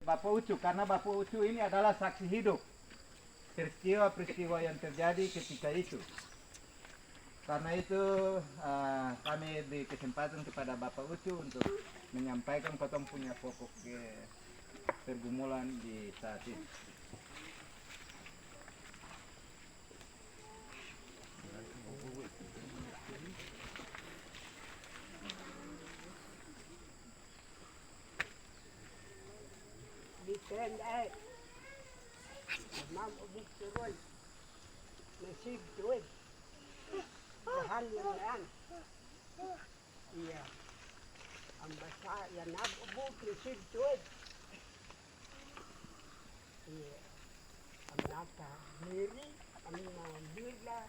Bapak Ucu, karena Bapak Ucu ini adalah saksi hidup peristiwa-peristiwa yang terjadi ketika itu. Karena itu kami beri kesempatan kepada Bapak Ucu untuk menyampaikan potong punya pokok pergumulan di saat ini. Ditendai, mam ubik turun, nasib turun, bahan yang lain, iya, ambasa yang nab ubik nasib turun, iya, amnata diri, amnabila,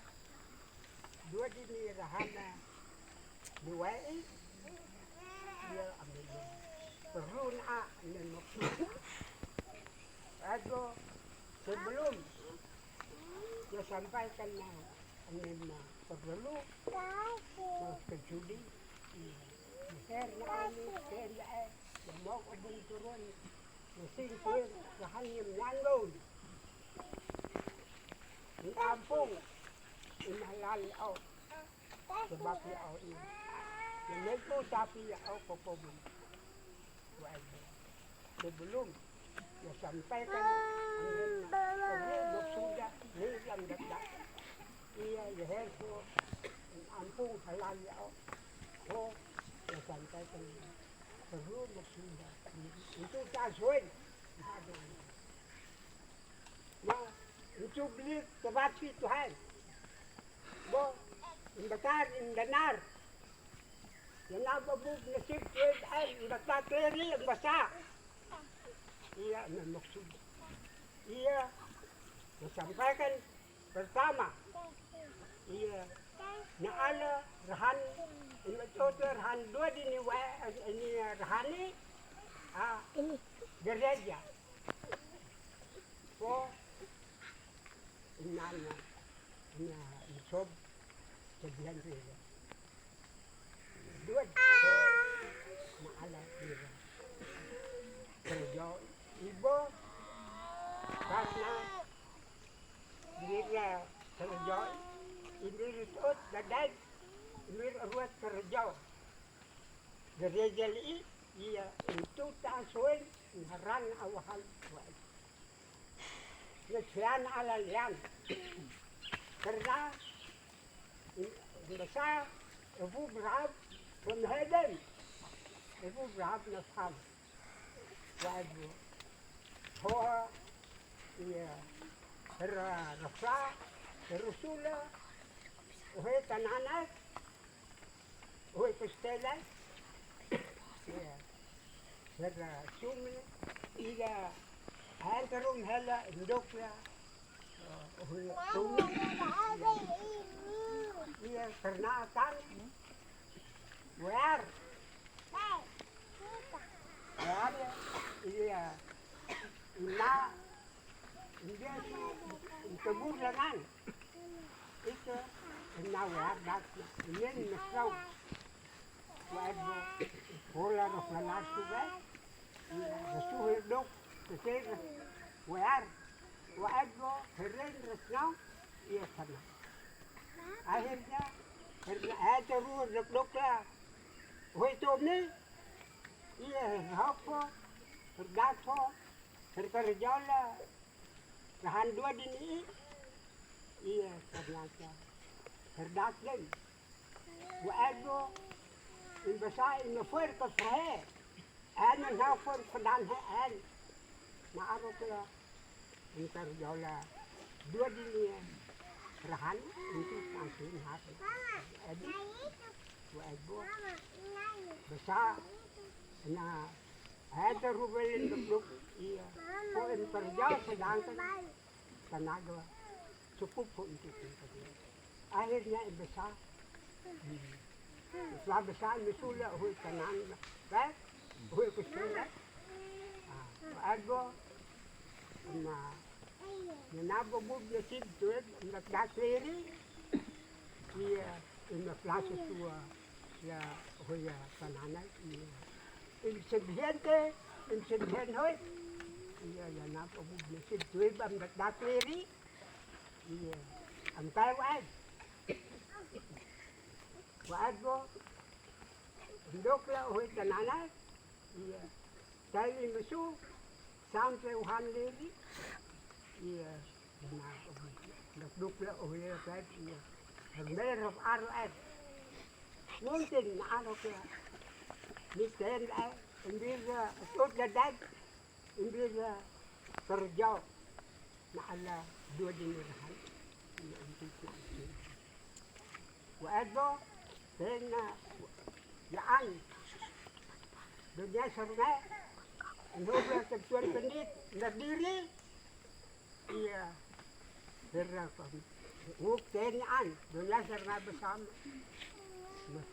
dua dini rahana, dua dia ambil perlu nak dan maksud. Aduh, sebelum dia sampaikan perlu ke judi, herna ini, herna mau ubung turun, mesin turun, hanya menyanggung. Di kampung, ini halal au, sebab au ini. Yang itu tapi au kopobun. Sebelum dia sampaikan sudah nilam dapat iya ya itu ampung halal ya oh dia sampaikan perlu sudah itu taswin nah itu beli tempat Tuhan bo indakar indanar yang apa buk nasib Tuhan indakar kiri yang basah iya maksud iya disampaikan pertama iya naala rahan ini rahan dua ini rahani ini gereja po inana sob sebihan gereja dua naala gereja kerja ibu karena dia kerja ini itu dadai ini ruat kerja gereja ini ia itu tasawin haran awal buat nasihan ala lian karena besar ibu berab penheden ibu berab nafam wabu hoa iya rasa rusula ohe tananas ohe pestela iya sumi iya hantarum hela indokya ohe sumi iya karena akan where iya ina dia kebulangan itu nawar dak ini nasau wado pola no flasu be suhe dok kesel war wado keren resnau iya sana akhirnya ada ruh dok lah woi tomne iya apa terdato terkerja lah rahan dua dini iya ternyata terdaten waado in besai in voor ke vrij en een nou voor vandaan en na apa pula in kerja lah dua dini rahan itu langsung hati edi waado besar nah ada rubelin duduk iya poin kerja sedangkan tenaga cukup untuk itu akhirnya besar setelah besar misalnya hui tenaga baik hui kesana ada nah nabo bub nasib tuh nak dasiri iya in klase tua ya hui tenaga iya in sebiente in sebiente Iya, yan ako bubnisid. Tuwib ang datdatiri. Iya, ang tayo waad. Waad mo. Hindok la uwi kananas. Iya. Tayo inusu. Sampai uhan liri. Iya, yan ako bubnisid. Hindok la uwi kayo. Iya. Ang meron araw. Mungkin na ano kaya. Mister ay. Hindi na. Asot na dad. Hindi na terjauh na ala dua dinirahan na untuk na ito. Waado, na yaan, dunia sarna, ang hubla tagtuan penit, nagdiri, iya, berapa, huk yaan, dunia sarna bersama,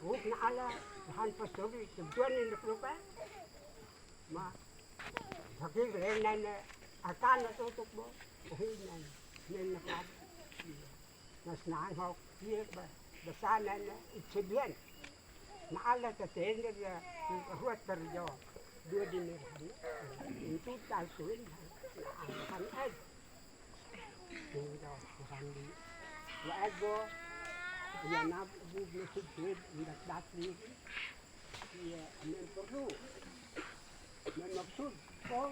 huk na ala, bahan pastogi, tagtuan ni naklupa, ma, Sakit rin na akan na tutok mo. Uhinan. Yan na pa. Nas nahal kiye ba. Basana na itsabihan. Naala ka tender ya. Huwat terjo. Dua dinirhan. Itu tasuin. Naakan ad. Tinggal. Kusandi. Waad mo. Yan na. Bug na sigwid. Indak dati. Iya. Amin perlu. Maksud. Oh,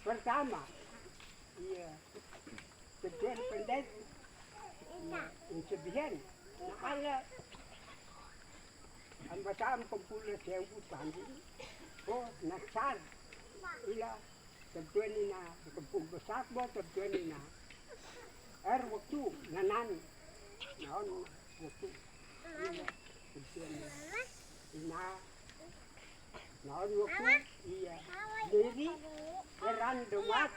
pertama, iya, kecil pendek, sebihan, nakala, ang basam kumpul sa utan, oh, naksar, ila, tertuan na, kumpul basak mo, tertuan na, waktu, nanan, naon, waktu, ila, tertuan na, ina, naon waktu, iya, diri, heran dumat,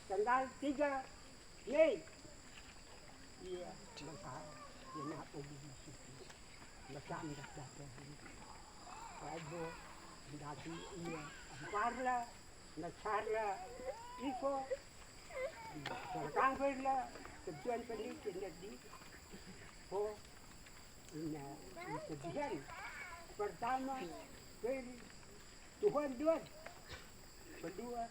tanggal 3 Mei. Iya, maka yan ako bibisiti. Masaan dati. Pwede, dati iya, ang parla, nagsarla, iko, sarkangverla, kebutuhan pendidik, nagdi, po, sabihan. Pertama, Tuhan Tuhan. Kedua,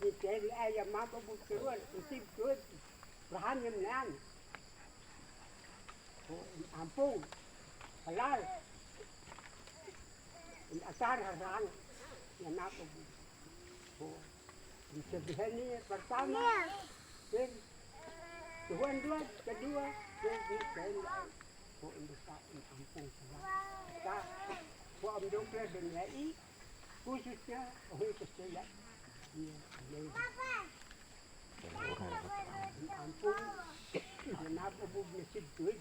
dicari ayam apa bukan, usip Tuhan, berhanyam nan. Ampung, halal. Asar harang, yang apa bu? Disabihan ni pertama, Tuhan Tuhan. Kedua, dicari ampung halal. Po ang dokter dunia ini khususnya oleh kesehatan. Ampun, kenapa bubnisid duit?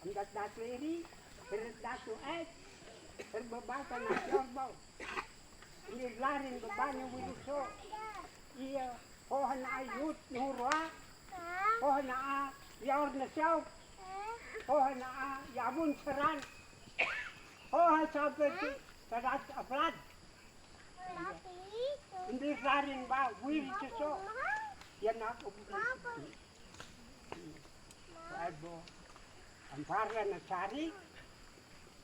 Ang datu ini, datu terbabatan na jorbau. Ini larin babanya wiluso. Iya, kohan na ayut nuhurwa. Kohan na yaur na siyaw. Kohan na yabun seran. Oh, sampai di sarat afrad. Hindi larin ba, wili suso. Yan ako bukan. Pwede, ang parla na sari,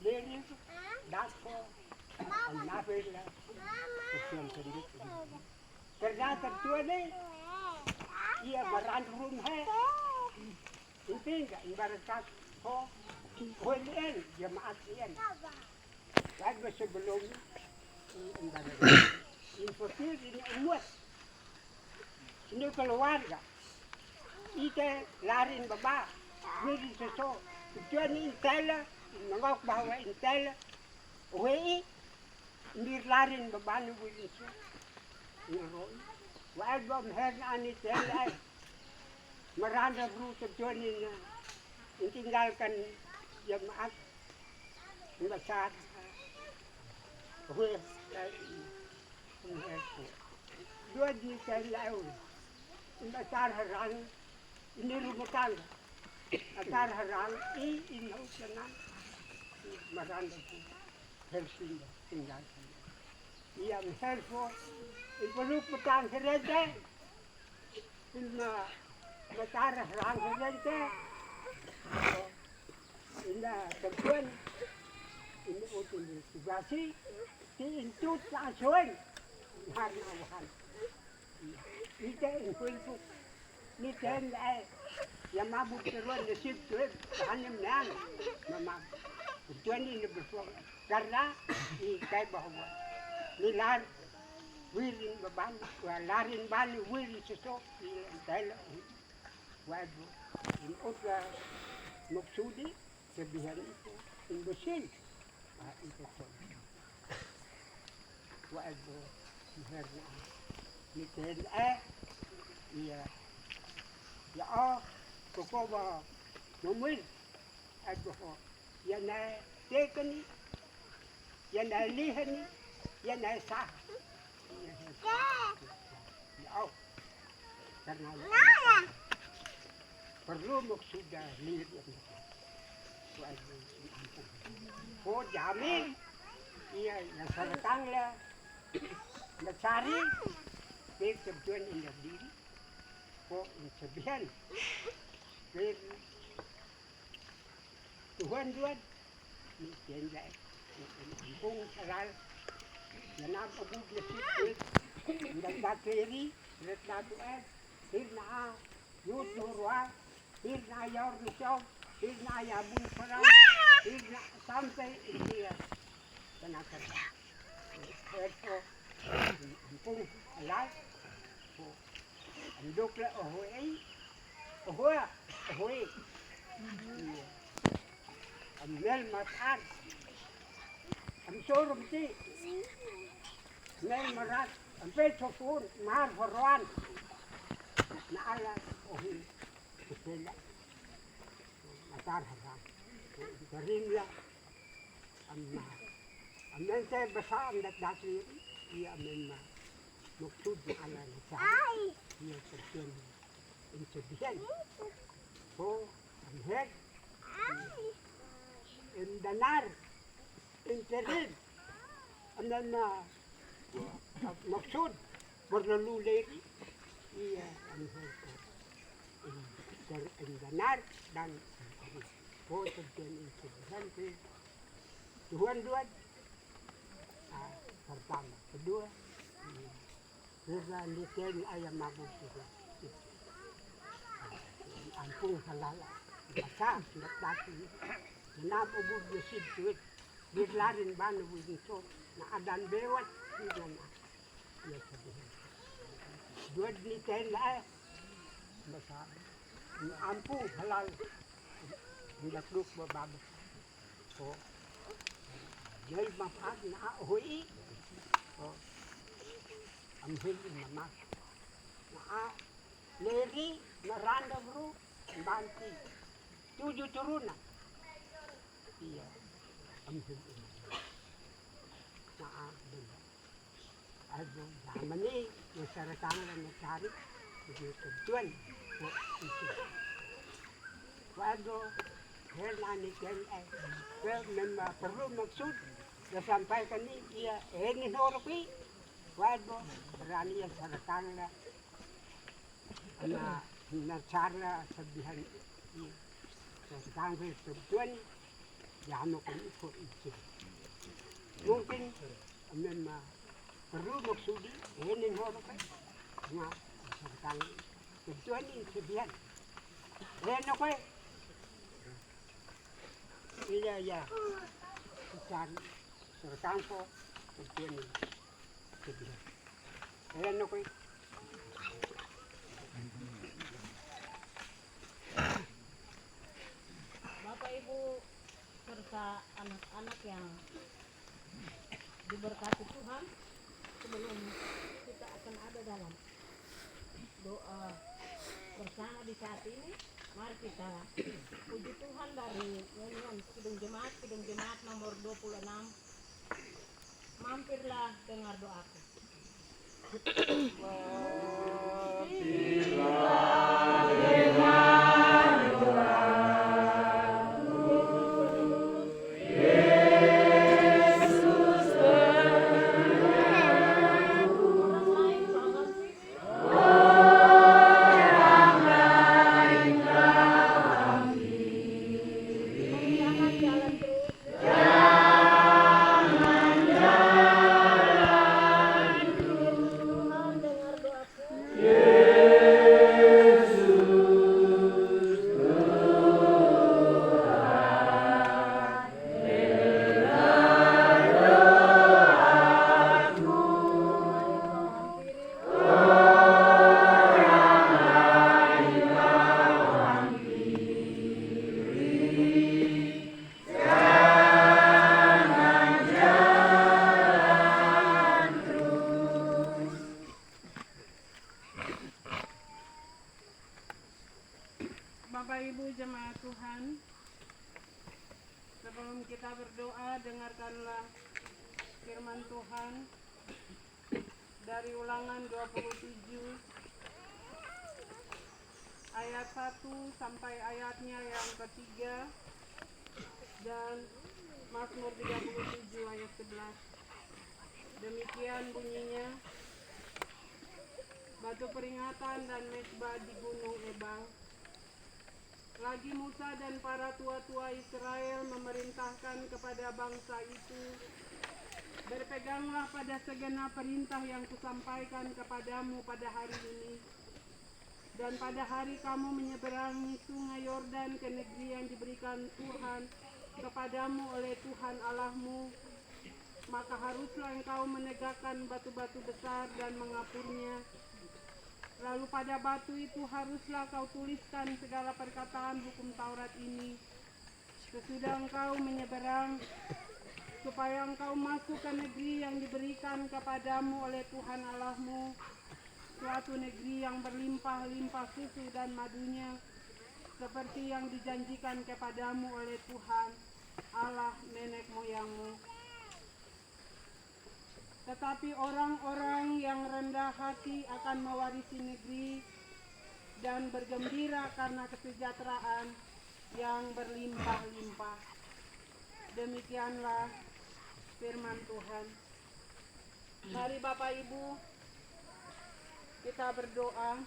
lirin, dako, ang napila, kusyan sandit. Karena tertua ni, iya maran room hai. Hindi nga, ibarat kas, oh, Kulian, jemaat yan. Kahit ba sebelum infosir ini umat, ini keluarga, ite larin baba, wili seso, tujuan intela, nangok bahawa intela, wei, ini larin baba ni wili seso, ngeroi, wa'ad ba mherna ani tela, meranda bro tujuan ini, tinggalkan jemaat besar, dua di laut, besar harang, ini rumah tangga, besar harang, ini hutan, meranda Helsinki tinggalkan. Ia menghelpo, perlu petang kerja, ini besar harang kerja. Ina kemudian ini utang situasi diintut langsung harnawan. Iten kulpuk. Niten ay yang mabuk teruan de sip tuh hanim nan. Mama. Tuan ini bersuara karena i kai bahwa nilar wirin beban larin bali wirin sesok i dalam wabu in otra maksudi sebihan itu imbesin itu tuh wabu herna niten iya ya koko ba nomor aduh yan ay tekani, yan ay lihani, yan ay sah. Yaw, karena perlu maksudnya lihat yang oh jamin, iya yang seretang lah, mencari, baik sebutan indah diri, oh sebihan, baik Tuhan, ini dia kampung halal, yang apa pun dia sikit, dan bateri, retna tuan, hirna yud nurwa, hirna yor nisau, hirna yabun perang, hirna sampai dia penakat. Itu kampung halal, anduklah ahoy. Amel matan, suruh ti, mel marat, ampe sokun, mar forwan, naala ohi, kupela, matar haram, karimla, amma, amel te besar nak dasir, ia amel maksud ala nasar, ia terkian, insebihan, oh amel. Danar, interin, anana maksud berlalu iya danar dan oh terjadi interin Tuhan pertama, kedua Reza Liken ayam mabuk juga ampung halal masa tidak tadi Kenapa ubud besid tuit, birlarin banu begitu, na adan bewat di mana, ya sedih. Dua di tenda, besar, ampun halal, tidak duk berbab, oh, jadi maaf na hui, oh, ambil mama, na leri, meranda bro, banti, 7 turunan. Iya, ambil ini. Maaf dulu. Aduh, zaman ini masyarakat yang mencari begitu tuan. Waduh, herna ni kan memang perlu maksud disampaikan ini iya ini horopi. Waduh, berani yang masyarakat na cara sebihan ini. Sekarang itu tuan. Jangan kau ikut itu. Mungkin memang perlu maksudi ini orang kan, nah tentang tujuan ini sebihan. Enak kau, iya, cari tentang kau tujuan ini sebihan. Enak kau. Bapak Ibu serta anak-anak yang diberkati Tuhan, sebelum kita akan ada dalam doa bersama di saat ini, mari kita puji Tuhan dari nyanyian Kidung Jemaat nomor 26. Mampirlah dengar doaku. Bapak Ibu jemaat Tuhan, sebelum kita berdoa, dengarkanlah firman Tuhan dari Ulangan 27 ayat 1 sampai ayatnya yang ketiga, dan Mazmur 37 ayat 11. Demikian bunyinya: batu peringatan dan mezbah di gunung Ebal. Lagi Musa dan para tua-tua Israel memerintahkan kepada bangsa itu, berpeganglah pada segenap perintah yang kusampaikan kepadamu pada hari ini. Dan pada hari kamu menyeberangi sungai Yordan ke negeri yang diberikan Tuhan kepadamu oleh Tuhan Allahmu, maka haruslah engkau menegakkan batu-batu besar dan mengapurnya. Lalu pada batu itu haruslah kau tuliskan segala perkataan hukum Taurat ini. Sesudah engkau menyeberang, supaya engkau masuk ke negeri yang diberikan kepadamu oleh Tuhan Allahmu, suatu negeri yang berlimpah-limpah susu dan madunya, seperti yang dijanjikan kepadamu oleh Tuhan Allah nenek moyangmu. Tetapi orang-orang yang rendah hati akan mewarisi negeri dan bergembira karena kesejahteraan yang berlimpah-limpah. Demikianlah firman Tuhan. Mari Bapak Ibu, kita berdoa.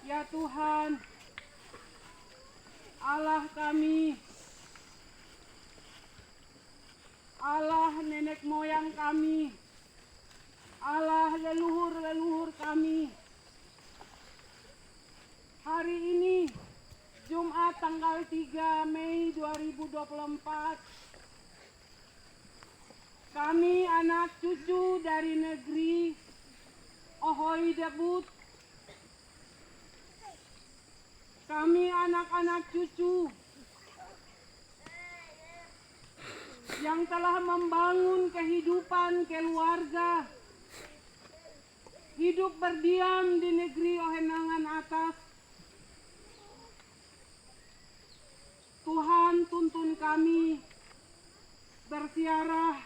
Ya Tuhan, Allah kami, Allah nenek moyang kami, Allah leluhur-leluhur kami. Hari ini, Jumat tanggal 3 Mei 2024, kami anak cucu dari negeri Ohoi Debut, kami anak-anak cucu yang telah membangun kehidupan keluarga, hidup berdiam di negeri Ohenangan atas. Tuhan, tuntun kami bersiarah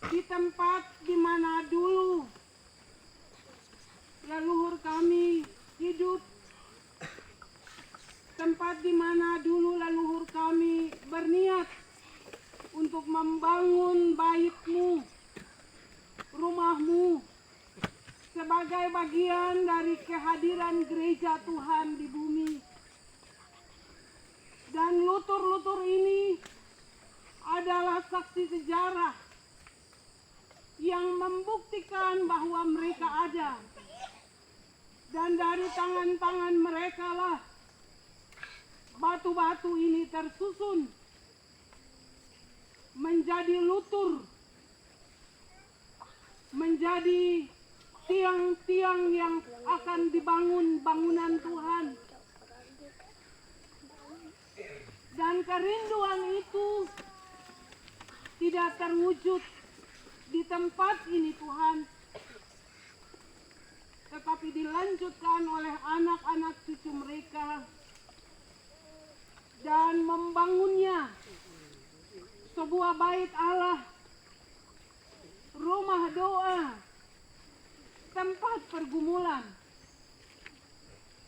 di tempat di mana dulu leluhur kami hidup, tempat di mana dulu leluhur kami berniat untuk membangun bait-Mu, rumah-Mu, sebagai bagian dari kehadiran gereja Tuhan di bumi. Dan lutur-lutur ini adalah saksi sejarah yang membuktikan bahwa mereka ada. Dan dari tangan-tangan mereka lah batu-batu ini tersusun menjadi lutur, menjadi tiang-tiang yang akan dibangun bangunan Tuhan. Dan kerinduan itu tidak terwujud di tempat ini Tuhan, tetapi dilanjutkan oleh anak-anak cucu mereka dan membangunnya sebuah bait Allah, rumah doa, tempat pergumulan,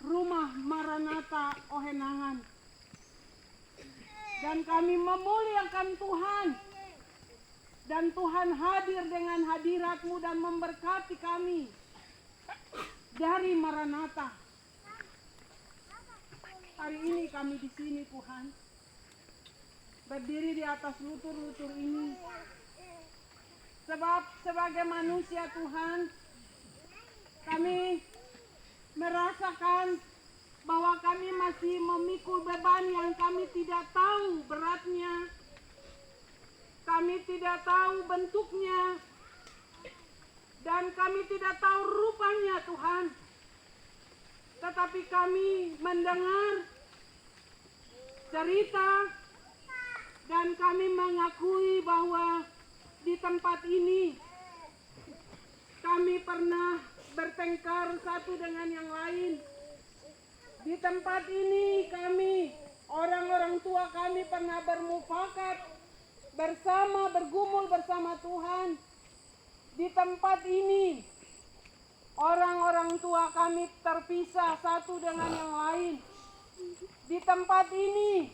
rumah Maranatha Ohenangan. Dan kami memuliakan Tuhan, dan Tuhan hadir dengan hadirat-Mu dan memberkati kami dari Maranatha. Hari ini kami di sini Tuhan, berdiri di atas lutur-lutur ini. Sebab sebagai manusia Tuhan, kami merasakan bahwa kami masih memikul beban yang kami tidak tahu beratnya, kami tidak tahu bentuknya, dan kami tidak tahu rupanya Tuhan. Tetapi kami mendengar cerita dan kami mengakui bahwa di tempat ini kami pernah bertengkar satu dengan yang lain. Di tempat ini kami, orang-orang tua kami pernah bermufakat bersama, bergumul bersama Tuhan. Di tempat ini, orang-orang tua kami terpisah satu dengan yang lain. Di tempat ini,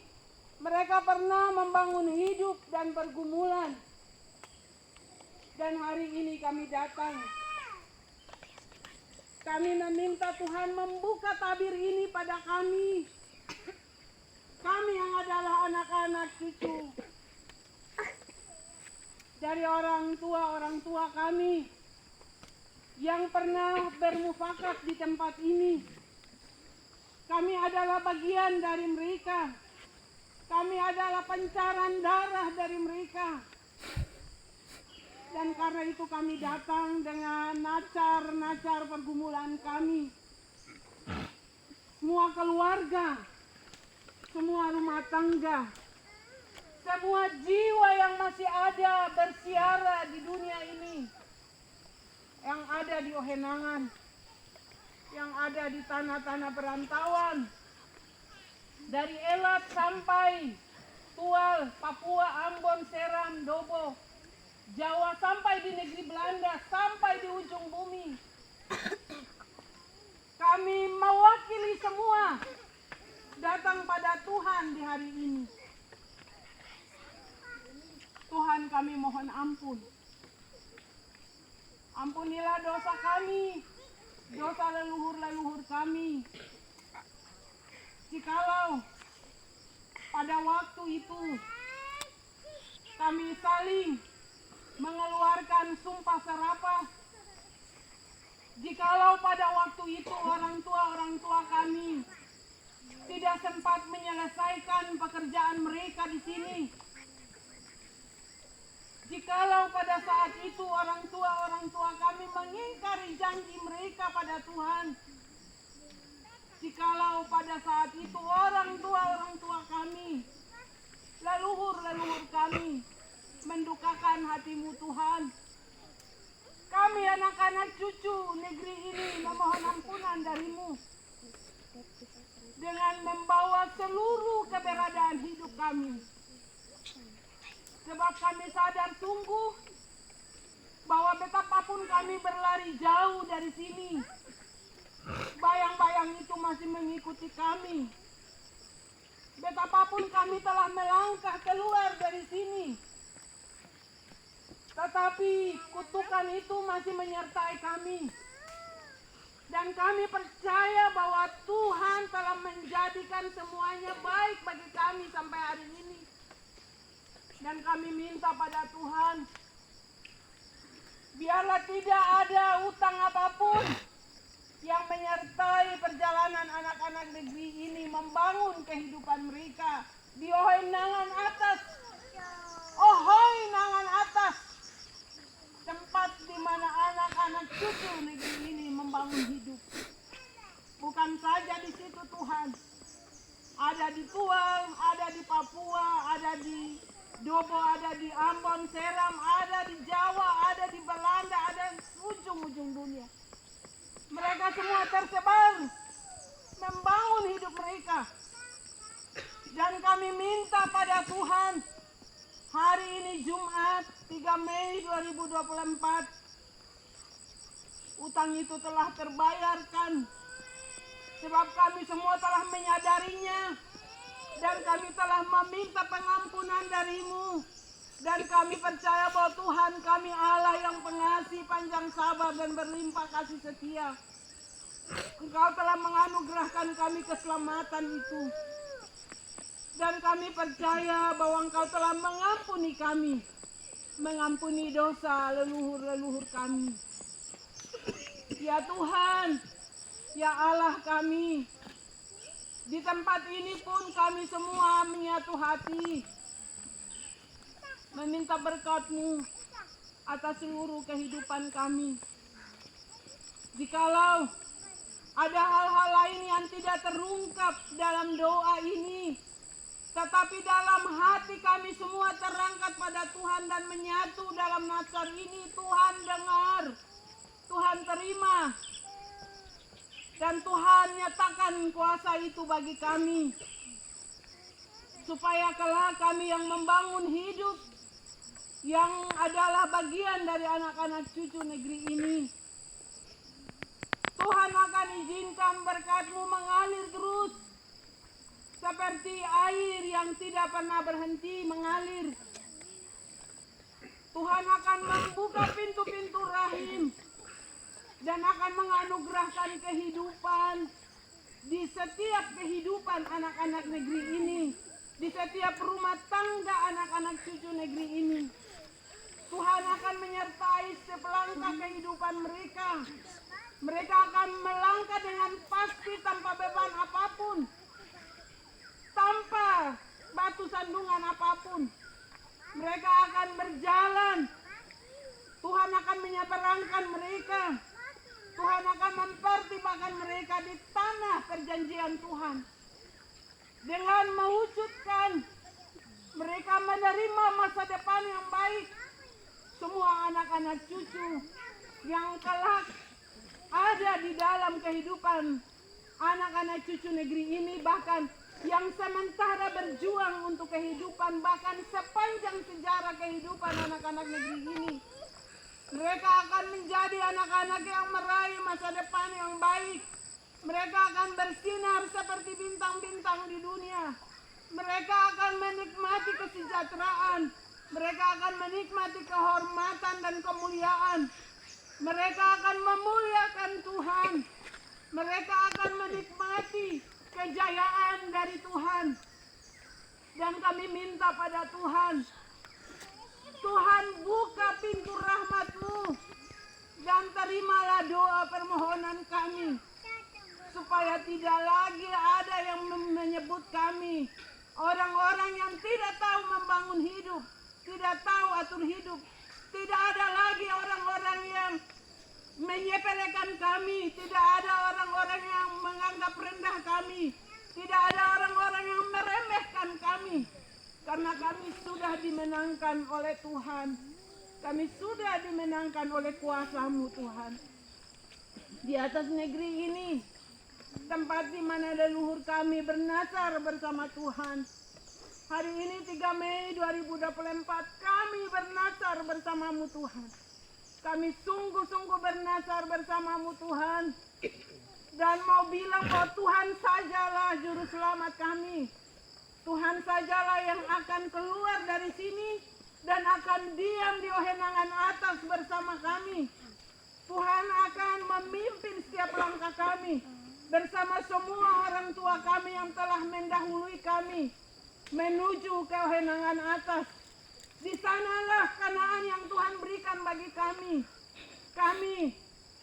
mereka pernah membangun hidup dan pergumulan. Dan hari ini kami datang. Kami meminta Tuhan membuka tabir ini pada kami. Kami yang adalah anak-anak cucu dari orang tua kami yang pernah bermufakat di tempat ini. Kami adalah bagian dari mereka. Kami adalah pancaran darah dari mereka. Dan karena itu kami datang dengan nacar-nacar pergumulan kami. Semua keluarga, semua rumah tangga, semua jiwa yang masih ada bersiara di dunia ini, yang ada di Ohenangan, yang ada di tanah-tanah perantauan, dari Elat sampai Tual, Papua, Ambon, Seram, Dobo, Jawa sampai di negeri Belanda, sampai di ujung bumi. Kami mewakili semua datang pada Tuhan di hari ini. Tuhan, kami mohon ampun. Ampunilah dosa kami, dosa leluhur-leluhur kami. Jikalau pada waktu itu kami saling mengeluarkan sumpah serapah, jikalau pada waktu itu orang tua kami tidak sempat menyelesaikan pekerjaan mereka di sini, jikalau pada saat itu orang tua kami mengingkari janji mereka pada Tuhan, jikalau pada saat itu orang tua kami, leluhur-leluhur kami mendukakan hati-Mu Tuhan, kami anak-anak cucu negeri ini memohon ampunan dari-Mu dengan membawa seluruh keberadaan hidup kami. Sebab kami sadar sungguh bahwa betapapun kami berlari jauh dari sini, bayang-bayang itu masih mengikuti kami. Betapapun kami telah melangkah keluar dari sini, tetapi kutukan itu masih menyertai kami. Dan kami percaya bahwa Tuhan telah menjadikan semuanya baik bagi kami sampai hari ini. Dan kami minta pada Tuhan, biarlah tidak ada utang apapun yang menyertai perjalanan anak-anak negeri ini membangun kehidupan mereka di Ohenangan atas. Ohenangan atas, tempat di mana anak-anak cucu negeri ini membangun hidup. Bukan saja di situ Tuhan, ada di Tual, ada di Papua, ada di Dobo, ada di Ambon, Seram, ada di Jawa, ada di Belanda, ada di ujung-ujung dunia. Mereka semua tersebar membangun hidup mereka. Dan kami minta pada Tuhan, hari ini Jumat 3 Mei 2024, utang itu telah terbayarkan. Sebab kami semua telah menyadarinya. Dan kami telah meminta pengampunan dari-Mu. Dan kami percaya bahwa Tuhan kami Allah yang pengasih, panjang sabar, dan berlimpah kasih setia. Engkau telah menganugerahkan kami keselamatan itu. Dan kami percaya bahwa Engkau telah mengampuni kami. Mengampuni dosa leluhur-leluhur kami. Ya Tuhan, ya Allah kami, di tempat ini pun kami semua menyatu hati meminta berkat-Mu atas seluruh kehidupan kami. Jikalau ada hal-hal lain yang tidak terungkap dalam doa ini, tetapi dalam hati kami semua terangkat pada Tuhan dan menyatu dalam natsar ini, Tuhan dengar. Tuhan terima. Dan Tuhan nyatakan kuasa itu bagi kami. Supaya kelak kami yang membangun hidup yang adalah bagian dari anak-anak cucu negeri ini. Tuhan akan izinkan berkat-Mu mengalir terus. Seperti air yang tidak pernah berhenti mengalir. Tuhan akan membuka pintu-pintu rahim. Dan akan menganugerahkan kehidupan di setiap kehidupan anak-anak negeri ini. Di setiap rumah tangga anak-anak cucu negeri ini. Tuhan akan menyertai selangkah kehidupan mereka. Mereka akan melangkah dengan pasti tanpa beban apapun. Tanpa batu sandungan apapun. Mereka akan berjalan. Tuhan akan menyeberangkan mereka. Tuhan akan mempertimbangkan mereka di tanah perjanjian Tuhan. Dengan mewujudkan mereka menerima masa depan yang baik. Semua anak-anak cucu yang kelak ada di dalam kehidupan anak-anak cucu negeri ini, bahkan yang sementara berjuang untuk kehidupan, bahkan sepanjang sejarah kehidupan anak-anak negeri ini. Mereka akan menjadi anak-anak yang meraih masa depan yang baik. Mereka akan bersinar seperti bintang-bintang di dunia. Mereka akan menikmati kesejahteraan. Mereka akan menikmati kehormatan dan kemuliaan. Mereka akan memuliakan Tuhan. Mereka akan menikmati kejayaan dari Tuhan. Dan kami minta pada Tuhan, Tuhan buka pintu rahmat-Mu dan terimalah doa permohonan kami. Supaya tidak lagi ada yang menyebut kami orang-orang yang tidak tahu membangun hidup, tidak tahu atur hidup. Tidak ada lagi orang-orang yang menyepelekan kami, tidak ada orang-orang yang menganggap rendah kami, tidak ada orang-orang yang meremehkan kami. Karena kami sudah dimenangkan oleh Tuhan. Kami sudah dimenangkan oleh kuasa-Mu Tuhan. Di atas negeri ini, tempat di mana leluhur kami bernasar bersama Tuhan. Hari ini 3 Mei 2024 kami bernasar bersama-Mu Tuhan. Kami sungguh-sungguh bernasar bersama-Mu Tuhan. Dan mau bilang bahwa Tuhan sajalah juru selamat kami. Tuhan sajalah yang akan keluar dari sini dan akan diam di ohenangan atas bersama kami. Tuhan akan memimpin setiap langkah kami bersama semua orang tua kami yang telah mendahului kami menuju ke ohenangan atas. Di sanalah Kanaan yang Tuhan berikan bagi kami. Kami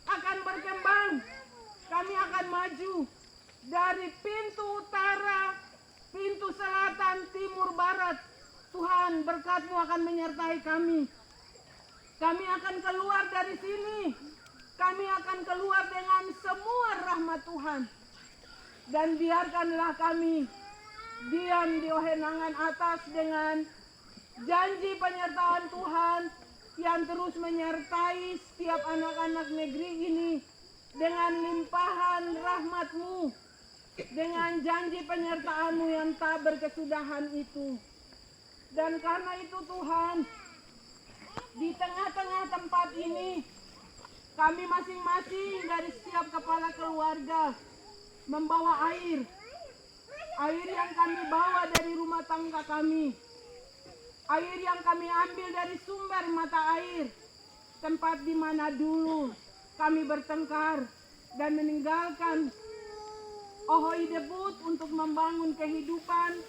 akan berkembang. Kami akan maju dari pintu utara, pintu selatan, timur, barat. Tuhan, berkat-Mu akan menyertai kami. Kami akan keluar dari sini. Kami akan keluar dengan semua rahmat Tuhan. Dan biarkanlah kami diam di ohenangan atas dengan janji penyertaan Tuhan yang terus menyertai setiap anak-anak negeri ini dengan limpahan rahmat-Mu, dengan janji penyertaan-Mu yang tak berkesudahan itu. Dan karena itu Tuhan, di tengah-tengah tempat ini, kami masing-masing dari setiap kepala keluarga membawa air. Air yang kami bawa dari rumah tangga kami. Air yang kami ambil dari sumber mata air. Tempat di mana dulu kami bertengkar dan meninggalkan Ohoi Debut untuk membangun kehidupan.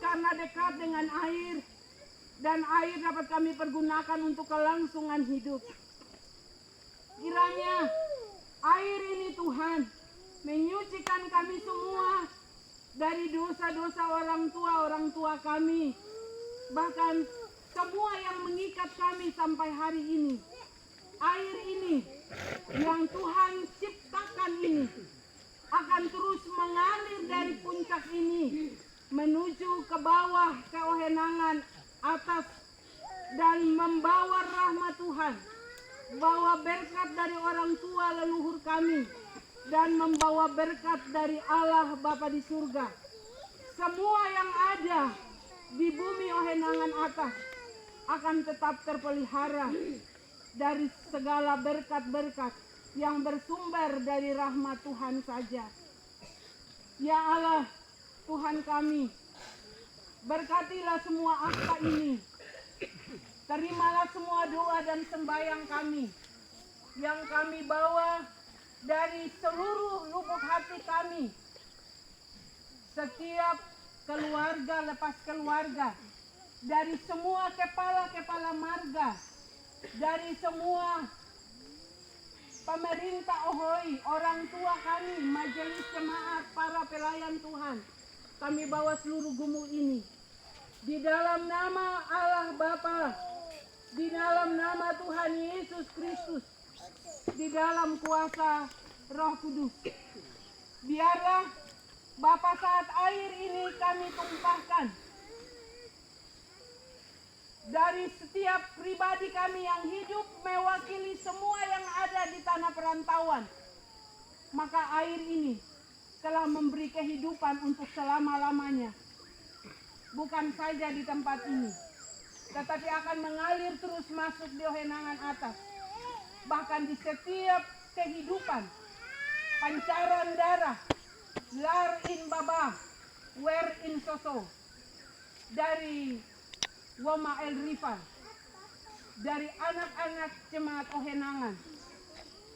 Karena dekat dengan air. Dan air dapat kami pergunakan untuk kelangsungan hidup. Kiranya air ini Tuhan menyucikan kami semua dari dosa-dosa orang tua kami. Bahkan semua yang mengikat kami sampai hari ini. Air ini yang Tuhan ciptakan ini akan terus mengalir dari puncak ini menuju ke bawah ke ohenangan atas dan membawa rahmat Tuhan bawa berkat dari orang tua leluhur kami, dan membawa berkat dari Allah Bapa di surga. Semua yang ada di bumi Ohenangan atas akan tetap terpelihara dari segala berkat-berkat yang bersumber dari rahmat Tuhan saja. Ya Allah, Tuhan kami, berkatilah semua akta ini. Terimalah semua doa dan sembahyang kami yang kami bawa dari seluruh lubuk hati kami. Setiap keluarga lepas keluarga, dari semua kepala-kepala marga, dari semua pemerintah Ohoi, orang tua kami, majelis jemaat, para pelayan Tuhan. Kami bawa seluruh gumul ini. Di dalam nama Allah Bapa, di dalam nama Tuhan Yesus Kristus, di dalam kuasa Roh Kudus. Biarlah Bapa saat air ini kami tumpahkan dari setiap pribadi kami yang hidup mewakili semua yang ada di tanah perantauan. Maka air ini telah memberi kehidupan untuk selama-lamanya. Bukan saja di tempat ini, tetapi akan mengalir terus masuk di Ohenangan atas. Bahkan di setiap kehidupan, pancaran darah, lar in baba, wer in soso, dari Woma El Rifan, dari anak-anak jemaat Ohenangan,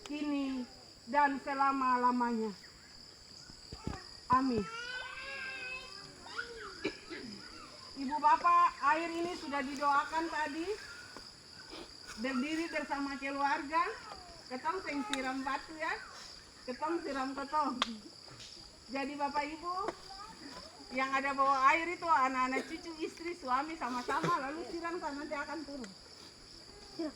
kini dan selama-lamanya. Amin. Ibu Bapak, air ini sudah didoakan tadi. Berdiri bersama keluarga. Ketong sing siram batu ya. Ketong siram ketong. Jadi Bapak Ibu, yang ada bawa air itu anak-anak cucu, istri, suami sama-sama. Lalu siram nanti akan turun. Siram.